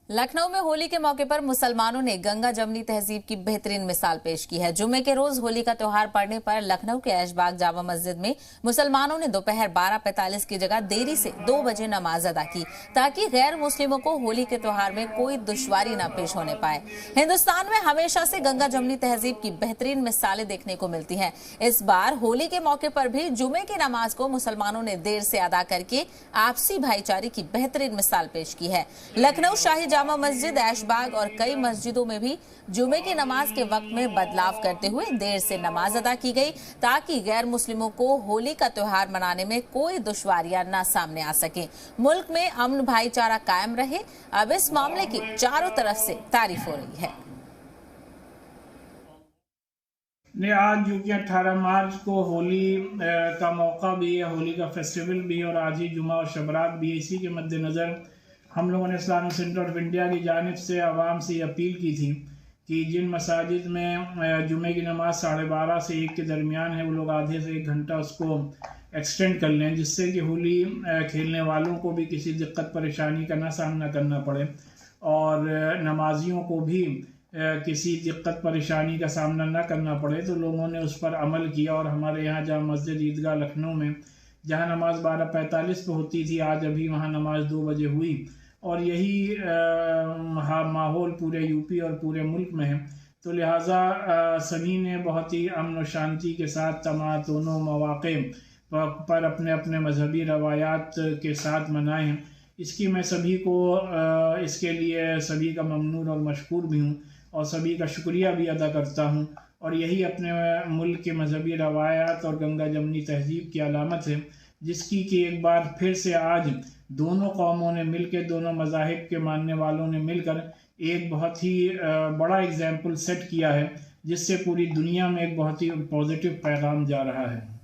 लखनऊ में होली के मौके पर मुसलमानों ने गंगा जमनी तहजीब की बेहतरीन मिसाल पेश की है। जुम्मे के रोज होली का त्योहार पड़ने पर लखनऊ के ऐशबाग जामा मस्जिद में मुसलमानों ने दोपहर 12:45 की जगह देरी से 2 बजे नमाज अदा की, ताकि गैर मुस्लिमों को होली के त्योहार में कोई दुश्वारी न पेश होने पाए। हिंदुस्तान में हमेशा से गंगा जमनी तहजीब की बेहतरीन मिसालें देखने को मिलती हैं। इस बार होली के मौके पर भी जुम्मे की नमाज को मुसलमानों ने देर से अदा करके आपसी भाईचारे की बेहतरीन मिसाल पेश की है। लखनऊ शाही जामा मस्जिद, ऐशबाग और कई मस्जिदों में भी जुमे की नमाज के वक्त में बदलाव करते हुए देर से नमाज अदा की गई, ताकि गैर मुस्लिमों को होली का त्योहार मनाने में कोई दुश्वारियां न सामने आ सके। मुल्क में अमन भाईचारा कायम रहे, अब इस मामले की चारों तरफ से तारीफ हो रही है। आज जो कि 18 मार्च को होली का मौका भी है, होली का फेस्टिवल भी है और आज ही जुमा और शबरात भी है। इसी के मद्देनज़र हम लोगों ने इस्लामिक सेंटर ऑफ इंडिया की जानिब से आवाम से अपील की थी कि जिन मसाजिद में जुमे की नमाज 12:30 से 1 के दरमियान है, वो लोग आधे से 1 घंटा उसको एक्सटेंड कर लें, जिससे कि होली खेलने वालों को भी किसी दिक्कत परेशानी का ना सामना करना पड़े और नमाजियों को भी किसी दिक्कत परेशानी का सामना ना करना पड़े। तो लोगों ने उस पर अमल किया और हमारे यहाँ जामा मस्जिद ईदगाह लखनऊ में जहाँ नमाज 12:45 पे होती थी, आज अभी वहाँ नमाज 2 बजे हुई और यही माहौल पूरे यूपी और पूरे मुल्क में है। तो लिहाजा सभी ने बहुत ही अमन और शांति के साथ दोनों मौक़े पर अपने अपने मजहबी रवायात के साथ मनाए हैं। इसकी मैं सभी को इसके लिए सभी का ममनून और मशकूर भी हूँ और सभी का शुक्रिया भी अदा करता हूँ। और यही अपने मुल्क के मजहबी रवायात और गंगा जमनी तहजीब की अलामत है, जिसकी कि एक बार फिर से आज दोनों कौमों ने मिलकर, दोनों मज़ाहिब के मानने वालों ने मिलकर एक बहुत ही बड़ा एग्जाम्पल सेट किया है, जिससे पूरी दुनिया में एक बहुत ही पॉजिटिव पैगाम जा रहा है।